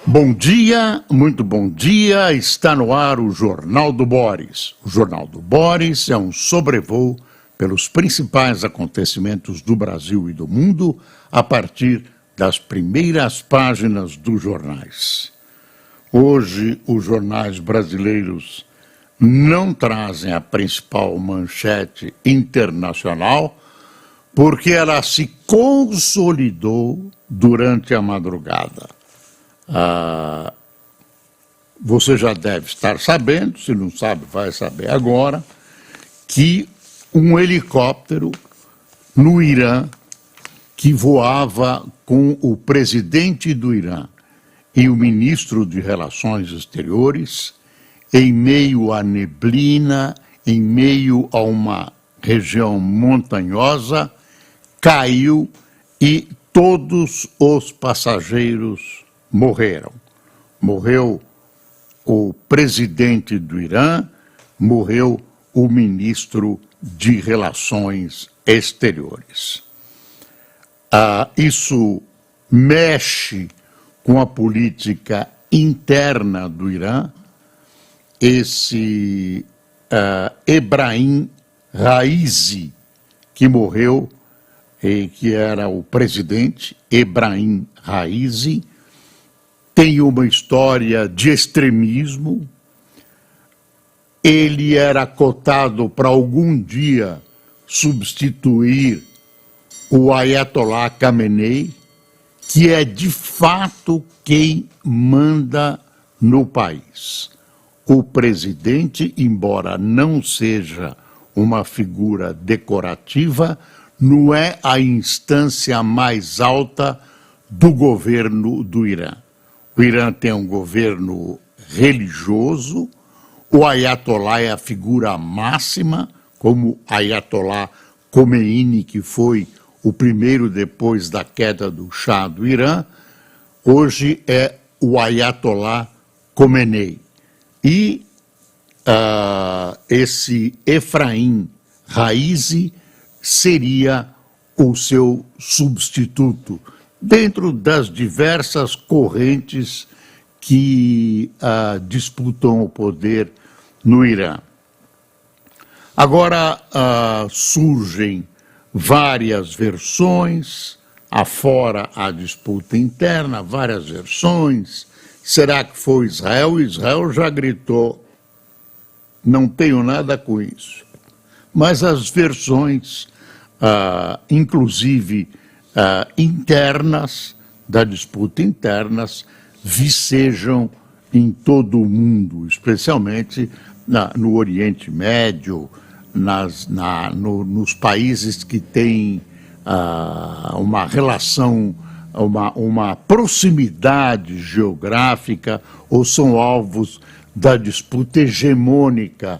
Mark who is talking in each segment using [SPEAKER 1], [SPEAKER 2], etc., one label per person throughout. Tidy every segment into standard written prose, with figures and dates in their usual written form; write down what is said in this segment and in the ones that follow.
[SPEAKER 1] Bom dia, muito bom dia, está no ar o Jornal do Boris. O Jornal do Boris é um sobrevoo pelos principais acontecimentos do Brasil e do mundo a partir das primeiras páginas dos jornais. Hoje, os jornais brasileiros não trazem a principal manchete internacional porque ela se consolidou durante a madrugada. Você já deve estar sabendo, se não sabe, vai saber agora, que um helicóptero no Irã, que voava com o presidente do Irã e o ministro de Relações Exteriores, em meio à neblina, em meio a uma região montanhosa, caiu e todos os passageiros morreram. Morreu o presidente do Irã, morreu o ministro de Relações Exteriores. Isso mexe com a política interna do Irã. Esse Ebrahim Raisi, que morreu, que era o presidente, Ebrahim Raisi, tem uma história de extremismo. Ele era cotado para algum dia substituir o Ayatollah Khamenei, que é de fato quem manda no país. O presidente, embora não seja uma figura decorativa, não é a instância mais alta do governo do Irã. O Irã tem um governo religioso, o Ayatollah é a figura máxima, como Ayatollah Khomeini, que foi o primeiro depois da queda do Shah do Irã, hoje é o Ayatollah Khomeini. E esse Ebrahim Raisi seria o seu substituto, dentro das diversas correntes que disputam o poder no Irã. Agora surgem várias versões, afora a disputa interna, várias versões. Será que foi Israel? Israel já gritou, não tenho nada com isso. Mas as versões, inclusive internas, da disputa internas, vicejam em todo o mundo, especialmente no Oriente Médio, nos países que têm uma relação, uma proximidade geográfica ou são alvos da disputa hegemônica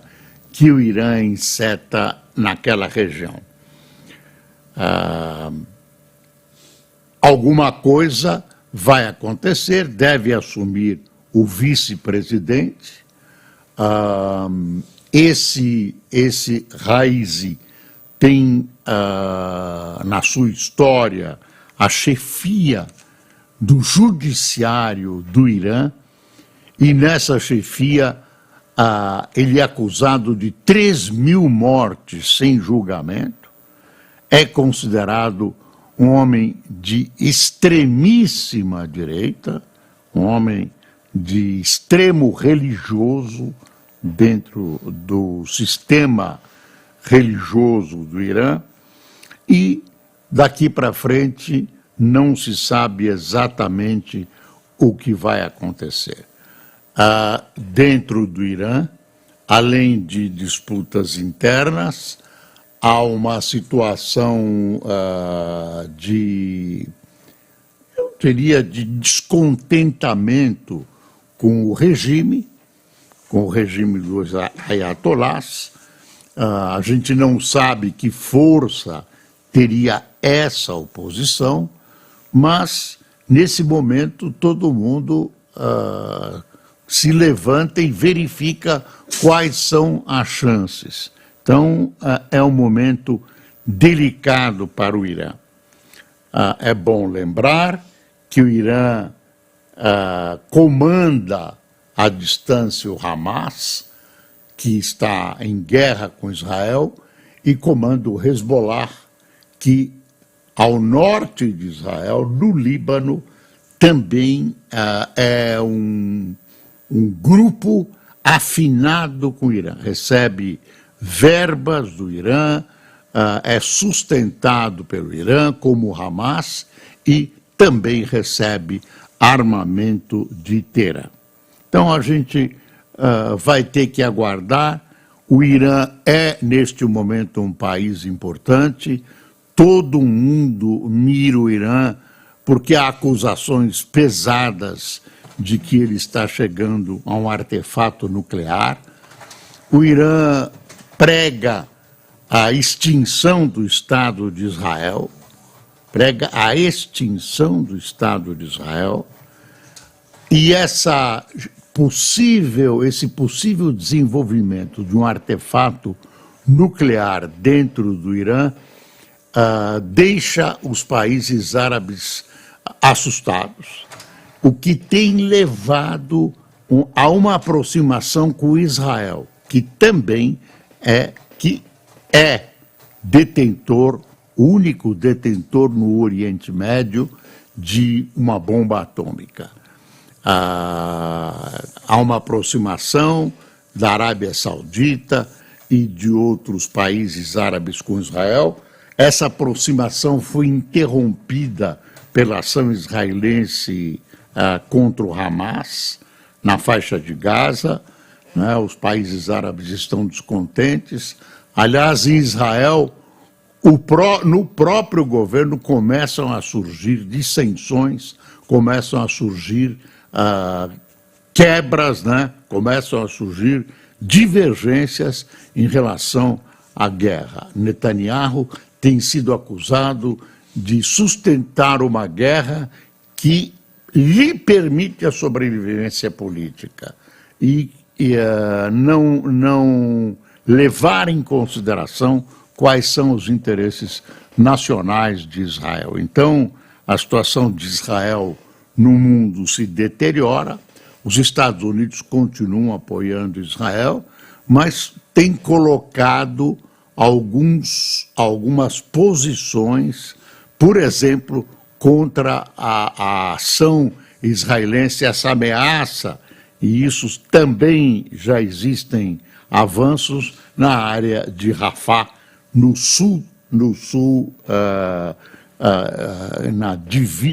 [SPEAKER 1] que o Irã enceta naquela região. Alguma coisa vai acontecer, deve assumir o vice-presidente. Esse Raisi tem na sua história a chefia do judiciário do Irã, e nessa chefia ele é acusado de 3.000 mortes sem julgamento, é considerado um homem de extremíssima direita, um homem de extremo religioso dentro do sistema religioso do Irã, e daqui para frente não se sabe exatamente o que vai acontecer. Dentro do Irã, além de disputas internas, há uma situação eu diria, de descontentamento com o regime dos ayatolás. A gente não sabe que força teria essa oposição, mas, nesse momento, todo mundo se levanta e verifica quais são as chances. Então, é um momento delicado para o Irã. É bom lembrar que o Irã comanda à distância o Hamas, que está em guerra com Israel, e comanda o Hezbollah, que ao norte de Israel, no Líbano, também é um grupo afinado com o Irã, recebe verbas do Irã, é sustentado pelo Irã, como o Hamas, e também recebe armamento de Teherã. Então a gente vai ter que aguardar. O Irã é, neste momento, um país importante, todo mundo mira o Irã porque há acusações pesadas de que ele está chegando a um artefato nuclear. O Irã prega a extinção do Estado de Israel, prega a extinção do Estado de Israel, e esse possível desenvolvimento de um artefato nuclear dentro do Irã deixa os países árabes assustados, o que tem levado a uma aproximação com Israel, que também é detentor, único detentor no Oriente Médio de uma bomba atômica. Há uma aproximação da Arábia Saudita e de outros países árabes com Israel. Essa aproximação foi interrompida pela ação israelense contra o Hamas na faixa de Gaza, né? Os países árabes estão descontentes. Aliás, em Israel, no próprio governo começam a surgir dissensões, começam a surgir quebras, né? Começam a surgir divergências em relação à guerra. Netanyahu tem sido acusado de sustentar uma guerra que lhe permite a sobrevivência política e não levar em consideração quais são os interesses nacionais de Israel. Então, a situação de Israel no mundo se deteriora, os Estados Unidos continuam apoiando Israel, mas tem colocado algumas posições, por exemplo, contra a ação israelense, essa ameaça, e isso também já existem avanços na área de Rafah, no sul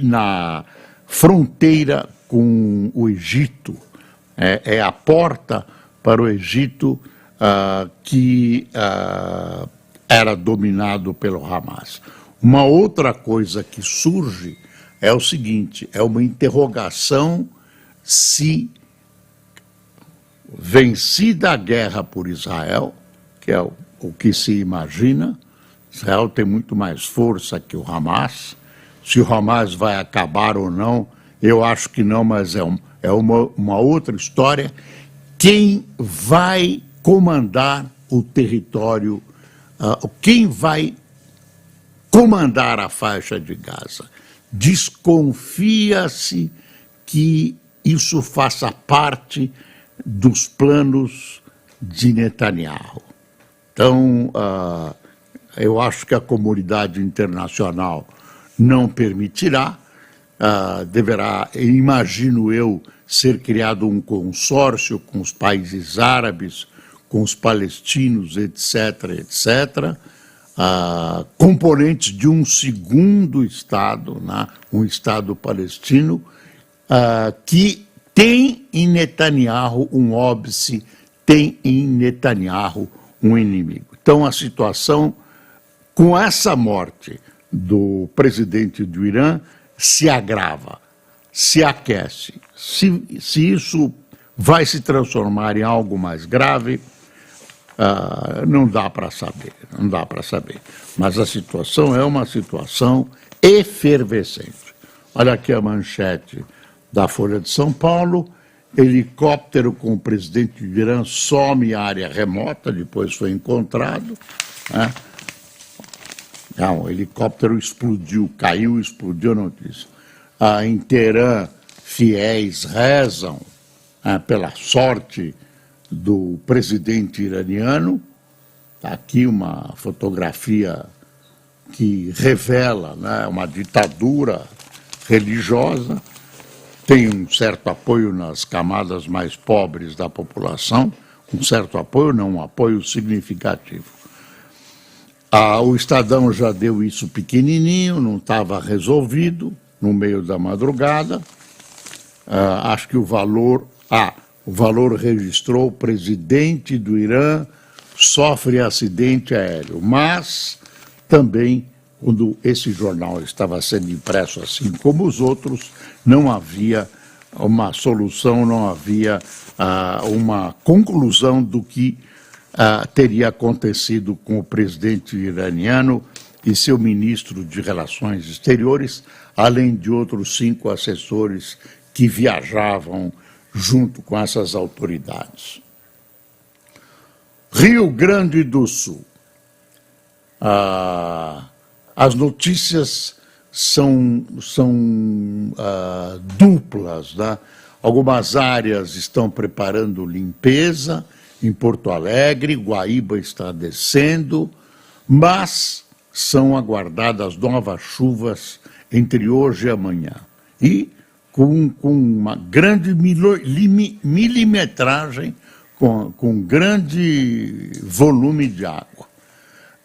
[SPEAKER 1] na fronteira com o Egito. É a porta para o Egito que era dominado pelo Hamas. Uma outra coisa que surge é o seguinte, é uma interrogação se, vencida a guerra por Israel, que é o que se imagina, Israel tem muito mais força que o Hamas. Se o Hamas vai acabar ou não, eu acho que não, mas é uma outra história. Quem vai comandar o território, quem vai comandar a faixa de Gaza? Desconfia-se que isso faça parte dos planos de Netanyahu. Então, eu acho que a comunidade internacional não permitirá, deverá, imagino eu, ser criado um consórcio com os países árabes, com os palestinos, etc., etc., componentes de um segundo Estado, né, um Estado palestino, que tem em Netanyahu um óbice, tem em Netanyahu um inimigo. Então a situação, com essa morte do presidente do Irã, se agrava, se aquece. Se isso vai se transformar em algo mais grave, não dá para saber, não dá para saber. Mas a situação é uma situação efervescente. Olha aqui a manchete da Folha de São Paulo: helicóptero com o presidente do Irã some em área remota, depois foi encontrado, né? Não, o helicóptero explodiu, caiu, explodiu, não disse. Em Teherã, fiéis rezam pela sorte do presidente iraniano. Está aqui uma fotografia que revela, né, uma ditadura religiosa, tem um certo apoio nas camadas mais pobres da população, um certo apoio, não um apoio significativo. O Estadão já deu isso pequenininho, não estava resolvido, no meio da madrugada. Acho que o valor registrou: o presidente do Irã sofre acidente aéreo, mas também, quando esse jornal estava sendo impresso, assim como os outros, não havia uma solução, não havia uma conclusão do que teria acontecido com o presidente iraniano e seu ministro de Relações Exteriores, além de outros 5 assessores que viajavam junto com essas autoridades. Rio Grande do Sul. As notícias são duplas, né? Algumas áreas estão preparando limpeza em Porto Alegre, Guaíba está descendo, mas são aguardadas novas chuvas entre hoje e amanhã. E com uma grande milimetragem, com grande volume de água.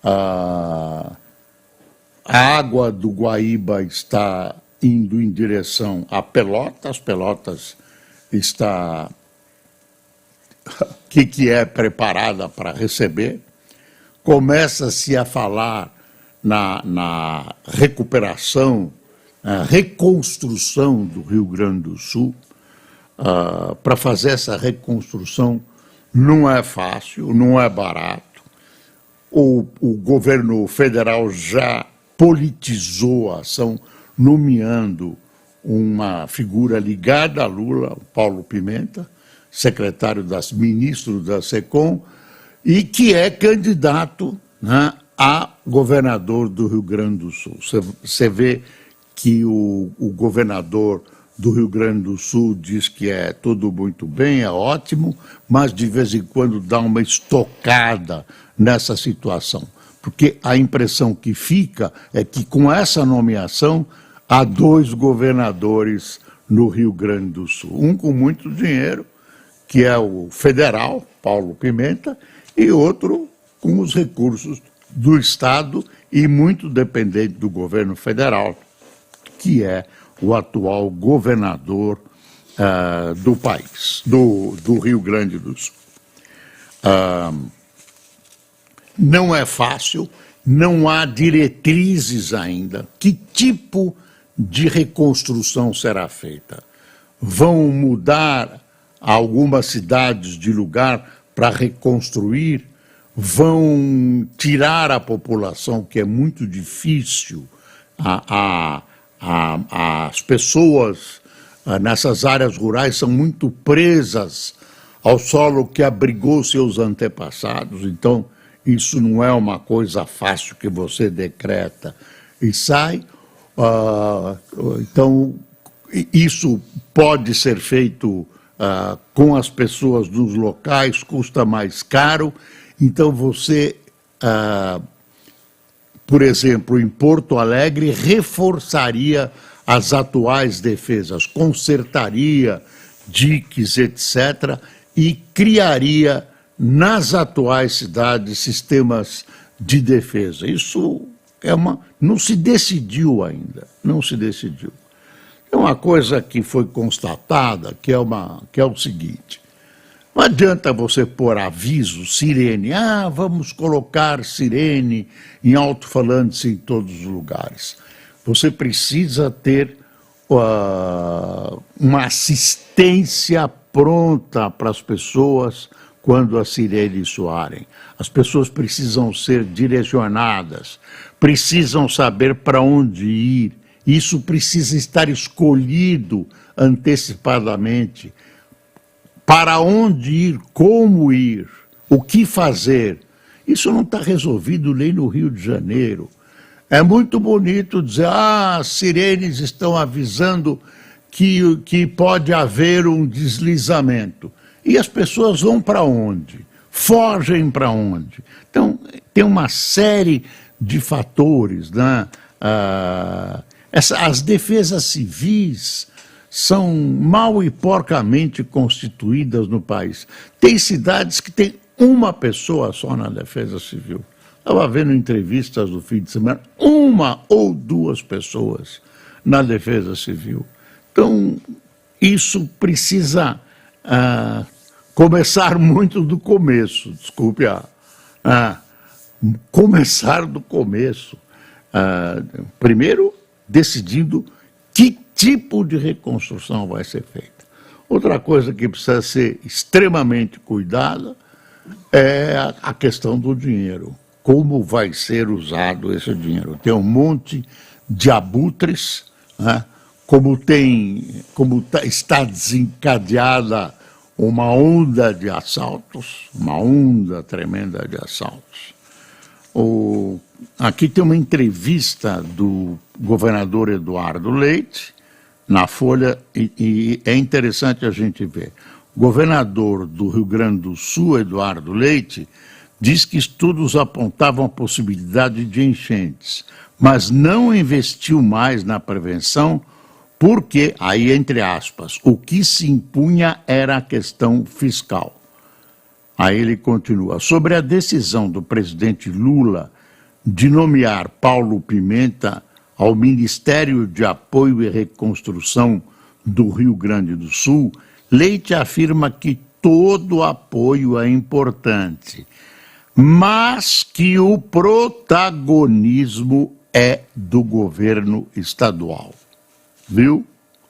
[SPEAKER 1] A água do Guaíba está indo em direção a Pelotas. Pelotas está que é preparada para receber. Começa-se a falar na recuperação, reconstrução do Rio Grande do Sul. Para fazer essa reconstrução não é fácil, não é barato. O governo federal já politizou a ação, nomeando uma figura ligada a Lula, o Paulo Pimenta, ministro da SECOM, e que é candidato, né, a governador do Rio Grande do Sul. Você vê que o governador do Rio Grande do Sul diz que é tudo muito bem, é ótimo, mas de vez em quando dá uma estocada nessa situação. Porque a impressão que fica é que com essa nomeação há 2 governadores no Rio Grande do Sul. Um com muito dinheiro, que é o federal, Paulo Pimenta, e outro com os recursos do Estado e muito dependente do governo federal, que é o atual governador do país, do Rio Grande do Sul. Não é fácil, não há diretrizes ainda. Que tipo de reconstrução será feita? Vão mudar algumas cidades de lugar para reconstruir? Vão tirar a população, que é muito difícil, as pessoas nessas áreas rurais são muito presas ao solo que abrigou seus antepassados, então isso não é uma coisa fácil que você decreta e sai. Então, isso pode ser feito com as pessoas dos locais, custa mais caro. Então, você, por exemplo, em Porto Alegre, reforçaria as atuais defesas, consertaria diques, etc., e criaria nas atuais cidades sistemas de defesa. Isso não se decidiu ainda, não se decidiu. É uma coisa que foi constatada, que é o seguinte: não adianta você pôr aviso, sirene, vamos colocar sirene em alto-falantes em todos os lugares. Você precisa ter uma assistência pronta para as pessoas quando as sirenes soarem. As pessoas precisam ser direcionadas, precisam saber para onde ir. Isso precisa estar escolhido antecipadamente. Para onde ir, como ir, o que fazer. Isso não está resolvido nem no Rio de Janeiro. É muito bonito dizer, as sirenes estão avisando que pode haver um deslizamento. E as pessoas vão para onde? Fogem para onde? Então, tem uma série de fatores, né? As defesas civis são mal e porcamente constituídas no país. Tem cidades que tem uma pessoa só na defesa civil. Estava vendo entrevistas do fim de semana, uma ou duas pessoas na defesa civil. Então, isso precisa começar muito do começo, desculpe, começar do começo. Primeiro, decidindo que tipo de reconstrução vai ser feita. Outra coisa que precisa ser extremamente cuidada é a questão do dinheiro. Como vai ser usado esse dinheiro? Tem um monte de abutres, né? Como está desencadeada uma onda de assaltos, uma onda tremenda de assaltos. Aqui tem uma entrevista do governador Eduardo Leite, na Folha, e é interessante a gente ver. O governador do Rio Grande do Sul, Eduardo Leite, diz que estudos apontavam a possibilidade de enchentes, mas não investiu mais na prevenção porque, aí entre aspas, o que se impunha era a questão fiscal. Aí ele continua, sobre a decisão do presidente Lula de nomear Paulo Pimenta ao Ministério de Apoio e Reconstrução do Rio Grande do Sul, Leite afirma que todo apoio é importante, mas que o protagonismo é do governo estadual. Viu?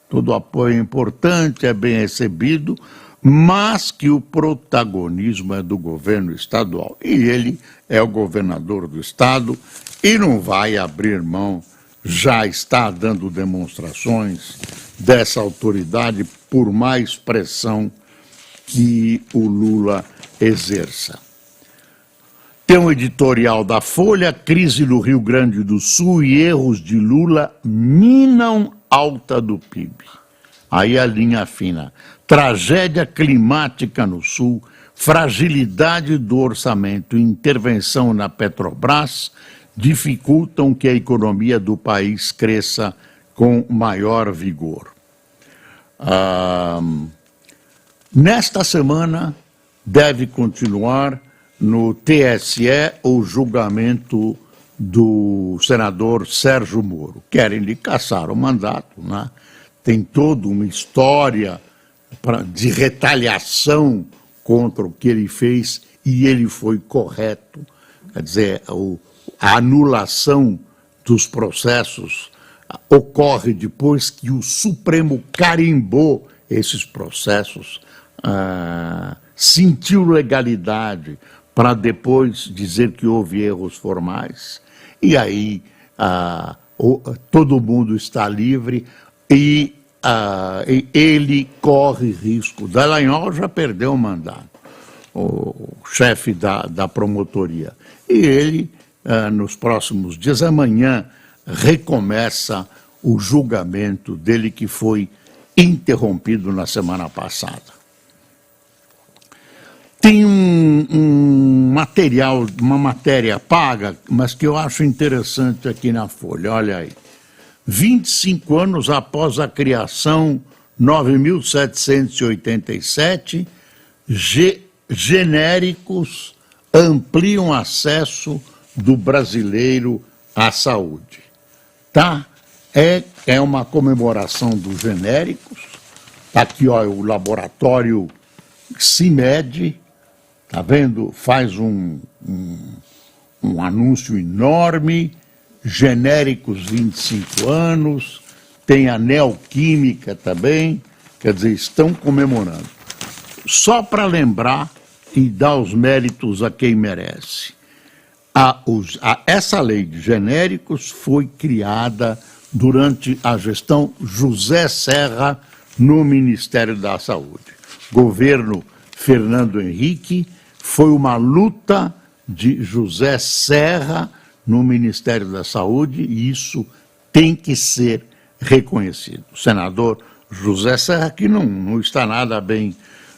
[SPEAKER 1] Todo apoio é importante, é bem recebido, mas que o protagonismo é do governo estadual. E ele é o governador do estado e não vai abrir mão, já está dando demonstrações dessa autoridade, por mais pressão que o Lula exerça. Tem um editorial da Folha, crise no Rio Grande do Sul e erros de Lula minam alta do PIB. Aí a linha fina. Tragédia climática no Sul, fragilidade do orçamento e intervenção na Petrobras dificultam que a economia do país cresça com maior vigor. Nesta semana deve continuar no TSE o julgamento do senador Sérgio Moro. Querem lhe caçar o mandato, né? Tem toda uma história de retaliação contra o que ele fez e ele foi correto. Quer dizer, a anulação dos processos ocorre depois que o Supremo carimbou esses processos, sentiu legalidade para depois dizer que houve erros formais. E aí todo mundo está livre e ele corre risco. Dallagnol já perdeu o mandato, o chefe da promotoria. E ele, nos próximos dias, amanhã, recomeça o julgamento dele que foi interrompido na semana passada. Tem um material, uma matéria paga, mas que eu acho interessante aqui na Folha, olha aí. 25 anos após a criação, 9.787, genéricos ampliam acesso do brasileiro à saúde. Tá? É uma comemoração dos genéricos. Tá aqui, ó, o laboratório CIMED, tá vendo? Faz um anúncio enorme, genéricos 25 anos, tem a Neoquímica também, quer dizer, estão comemorando. Só para lembrar e dar os méritos a quem merece. Essa lei de genéricos foi criada durante a gestão José Serra no Ministério da Saúde. Governo Fernando Henrique, foi uma luta de José Serra no Ministério da Saúde e isso tem que ser reconhecido. O senador José Serra, que não está nada bem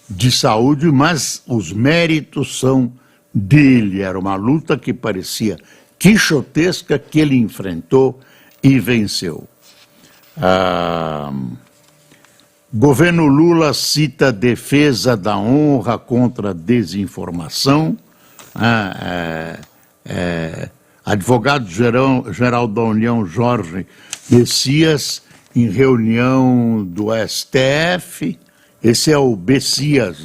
[SPEAKER 1] de saúde, mas os méritos são dele. Era uma luta que parecia quixotesca, que ele enfrentou e venceu. Governo Lula cita defesa da honra contra a desinformação. Advogado-geral da União, Jorge Messias, em reunião do STF. Esse é o Messias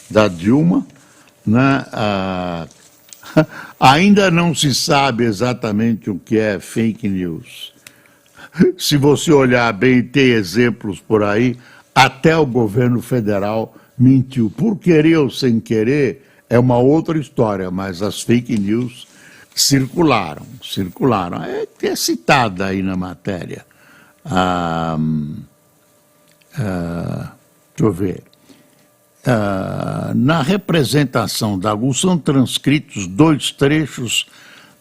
[SPEAKER 1] da Dilma, né? Ainda não se sabe exatamente o que é fake news. Se você olhar bem, tem exemplos por aí, até o governo federal mentiu. Por querer ou sem querer, é uma outra história, mas as fake news circularam. É citada aí na matéria. Deixa eu ver. Na representação da UL são transcritos 2 trechos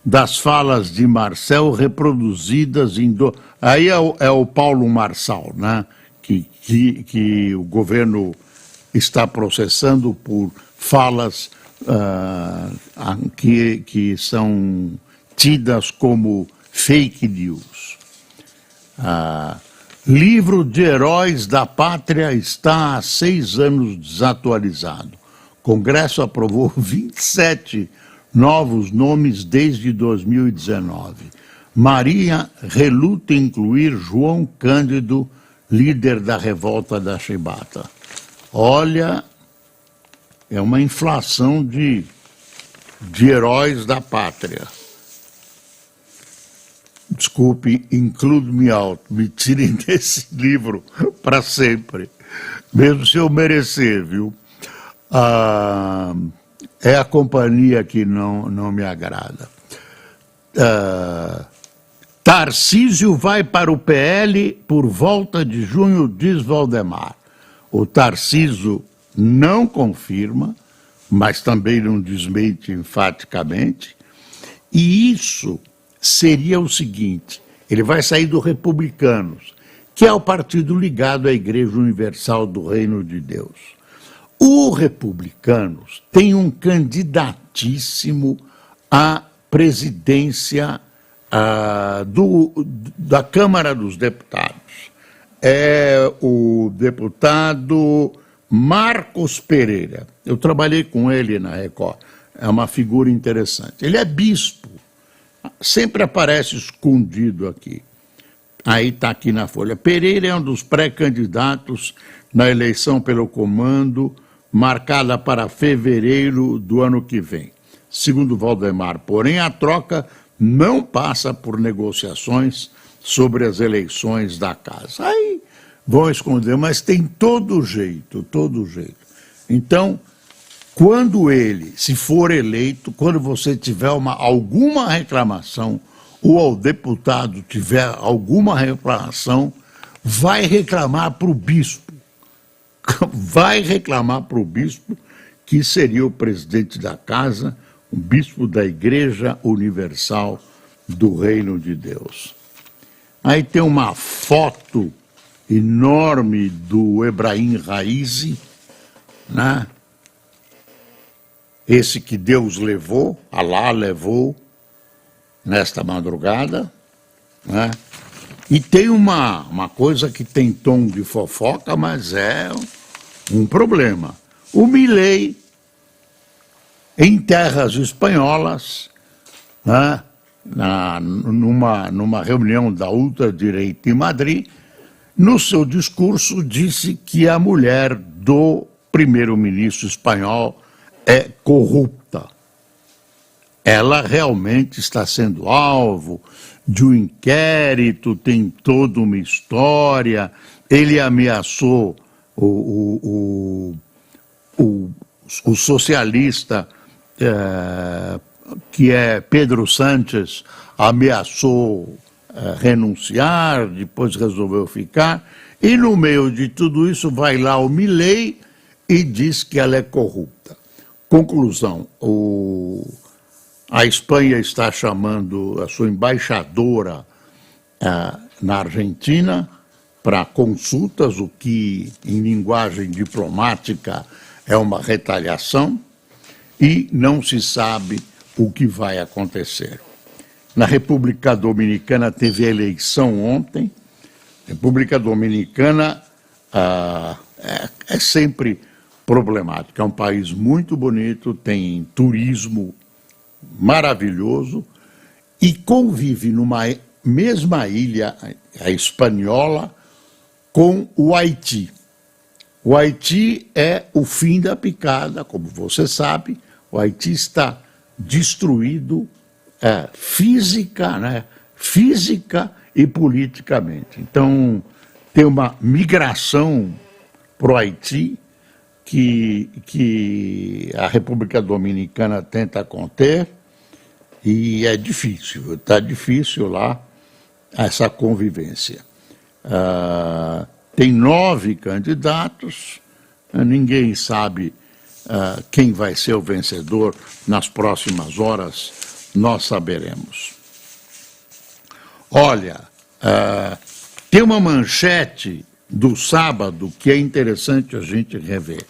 [SPEAKER 1] das falas de Marcel reproduzidas em... Aí é o Paulo Marçal, né? Que o governo está processando por falas que são tidas como fake news. Livro de Heróis da Pátria está há 6 anos desatualizado. O Congresso aprovou 27 novos nomes desde 2019. Maria reluta em incluir João Cândido, líder da revolta da Chibata. Olha, é uma inflação de heróis da pátria. Desculpe, include-me alto, me tirem desse livro para sempre, mesmo se eu merecer, viu? É a companhia que não me agrada. Tarcísio vai para o PL por volta de junho, diz Valdemar. O Tarcísio não confirma, mas também não desmente enfaticamente. E isso seria o seguinte: ele vai sair do Republicanos, que é o partido ligado à Igreja Universal do Reino de Deus. O Republicanos tem um candidatíssimo à presidência da Câmara dos Deputados. É o deputado Marcos Pereira. Eu trabalhei com ele na Record. É uma figura interessante. Ele é bispo. Sempre aparece escondido aqui. Aí está aqui na Folha. Pereira é um dos pré-candidatos na eleição pelo comando, marcada para fevereiro do ano que vem. Segundo Valdemar, porém, a troca não passa por negociações sobre as eleições da casa. Aí vão esconder, mas tem todo jeito. Então, quando ele, se for eleito, quando você tiver alguma reclamação, ou o deputado tiver alguma reclamação, vai reclamar para o bispo. Vai reclamar para o bispo, que seria o presidente da casa, o bispo da Igreja Universal do Reino de Deus. Aí tem uma foto enorme do Ebrahim Raisi, né? Esse que Deus levou, Alá levou nesta madrugada, né? E tem uma coisa que tem tom de fofoca, mas é um problema. O Milei, em terras espanholas, né, numa reunião da ultradireita em Madrid, no seu discurso disse que a mulher do primeiro-ministro espanhol é corrupta. Ela realmente está sendo alvo de um inquérito, tem toda uma história. Ele ameaçou o socialista, que é Pedro Sánchez, ameaçou renunciar, depois resolveu ficar, e no meio de tudo isso vai lá o Milei e diz que ela é corrupta. Conclusão, a Espanha está chamando a sua embaixadora na Argentina para consultas, o que, em linguagem diplomática, é uma retaliação, e não se sabe o que vai acontecer. Na República Dominicana teve eleição ontem. República Dominicana é sempre problemática. É um país muito bonito, tem turismo maravilhoso e convive numa mesma ilha, a espanhola, com o Haiti. O Haiti é o fim da picada, como você sabe. O Haiti está destruído física e politicamente. Então, tem uma migração para o Haiti que a República Dominicana tenta conter e é difícil, está difícil lá essa convivência. Tem 9 candidatos, ninguém sabe quem vai ser o vencedor. Nas próximas horas nós saberemos. Olha, tem uma manchete do sábado que é interessante a gente rever.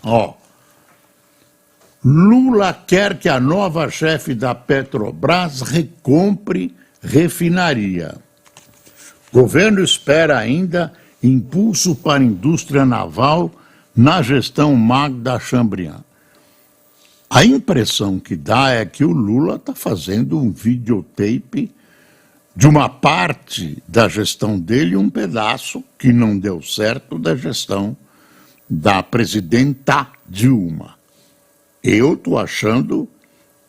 [SPEAKER 1] Lula quer que a nova chefe da Petrobras recompre refinaria. Governo espera ainda impulso para a indústria naval na gestão Magda Chambriand. A impressão que dá é que o Lula está fazendo um videotape de uma parte da gestão dele, um pedaço que não deu certo da gestão da presidenta Dilma. Eu estou achando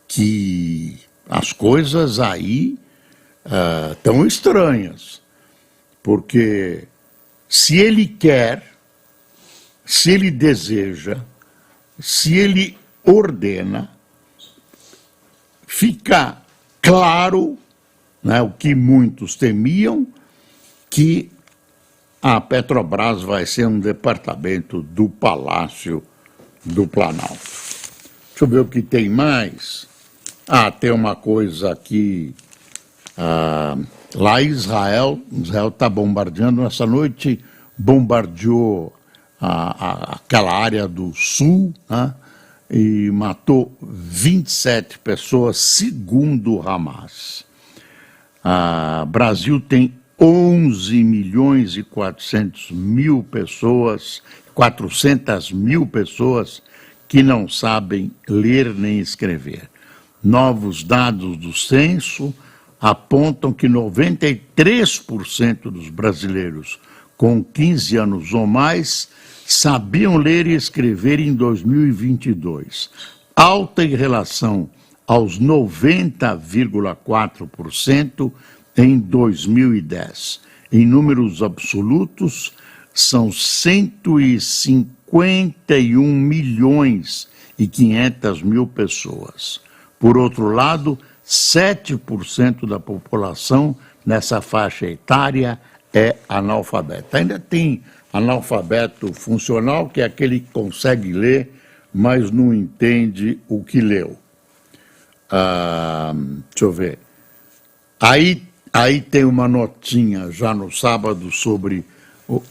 [SPEAKER 1] que as coisas aí estão estranhas, porque se ele quer, se ele deseja, se ele ordena, fica claro, né, o que muitos temiam, que a Petrobras vai ser um departamento do Palácio do Planalto. Deixa eu ver o que tem mais. Tem uma coisa aqui. Lá em Israel está bombardeando. Essa noite bombardeou aquela área do sul, né, e matou 27 pessoas, segundo o Hamas. Brasil tem 11 milhões e 400 mil pessoas, 400 mil pessoas que não sabem ler nem escrever. Novos dados do censo apontam que 93% dos brasileiros com 15 anos ou mais sabiam ler e escrever em 2022, alta em relação aos 90,4% em 2010. Em números absolutos, são 151 milhões e 500 mil pessoas. Por outro lado, 7% da população nessa faixa etária é analfabeta. Ainda tem analfabeto funcional, que é aquele que consegue ler, mas não entende o que leu. Deixa eu ver. Aí tem uma notinha já no sábado sobre o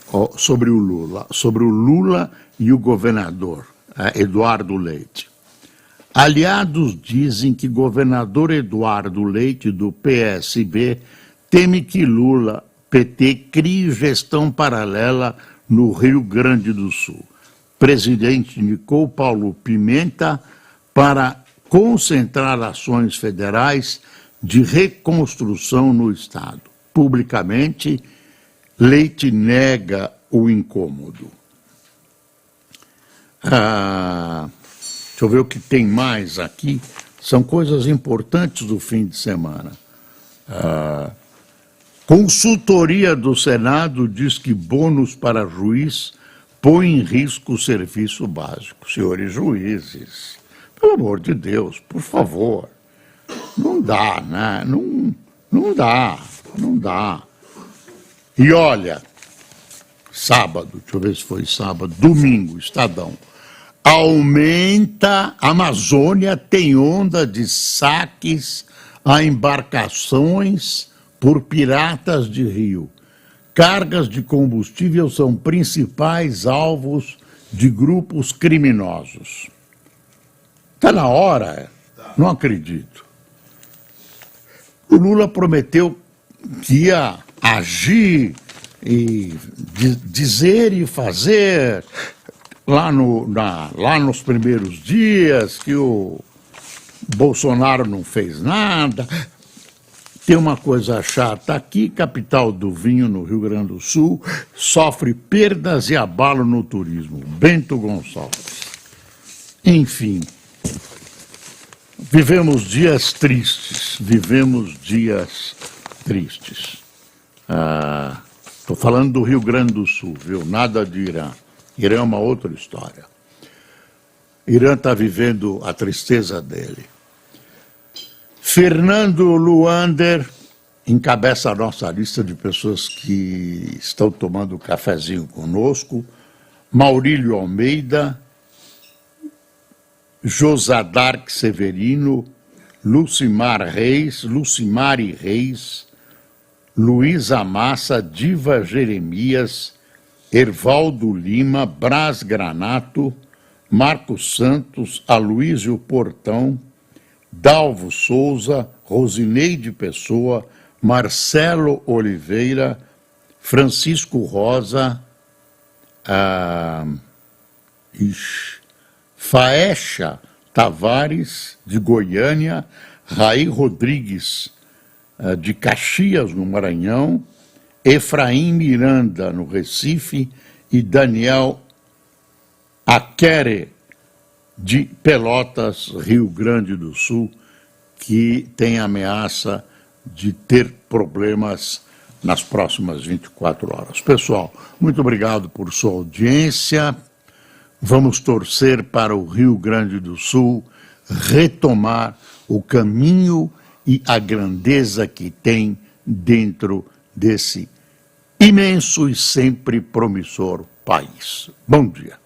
[SPEAKER 1] Lula e o governador Eduardo Leite. Aliados dizem que governador Eduardo Leite, do PSB, teme que Lula, PT, crie gestão paralela no Rio Grande do Sul. Presidente indicou Paulo Pimenta para concentrar ações federais de reconstrução no Estado. Publicamente, Leite nega o incômodo. Deixa eu ver o que tem mais aqui. São coisas importantes do fim de semana. Consultoria do Senado diz que bônus para juiz põe em risco o serviço básico. Senhores juízes, pelo amor de Deus, por favor, não dá, né? Não dá. E olha, sábado, deixa eu ver se foi sábado, domingo, Estadão. Aumenta, a Amazônia tem onda de saques a embarcações por piratas de rio. cargas de combustível são principais alvos de grupos criminosos. Está na hora? Não acredito. O Lula prometeu que ia agir e dizer e fazer lá nos primeiros dias, que o Bolsonaro não fez nada. Tem uma coisa chata aqui: capital do vinho no Rio Grande do Sul sofre perdas e abalo no turismo. Bento Gonçalves. Enfim, vivemos dias tristes, Estou falando do Rio Grande do Sul, viu? Nada de Irã. Irã é uma outra história. Irã está vivendo a tristeza dele. Fernando Luander encabeça a nossa lista de pessoas que estão tomando cafezinho conosco. Maurílio Almeida, Josadark Severino, Lucimari Reis, Luiz Amassa, Diva Jeremias, Ervaldo Lima, Brás Granato, Marcos Santos, Aloísio Portão, Dalvo Souza, Rosineide Pessoa, Marcelo Oliveira, Francisco Rosa, Faecha Tavares, de Goiânia, Raí Rodrigues, de Caxias, no Maranhão, Efraim Miranda, no Recife, e Daniel Aquere, de Pelotas, Rio Grande do Sul, que tem ameaça de ter problemas nas próximas 24 horas. Pessoal, muito obrigado por sua audiência. Vamos torcer para o Rio Grande do Sul retomar o caminho e a grandeza que tem dentro desse imenso e sempre promissor país. Bom dia.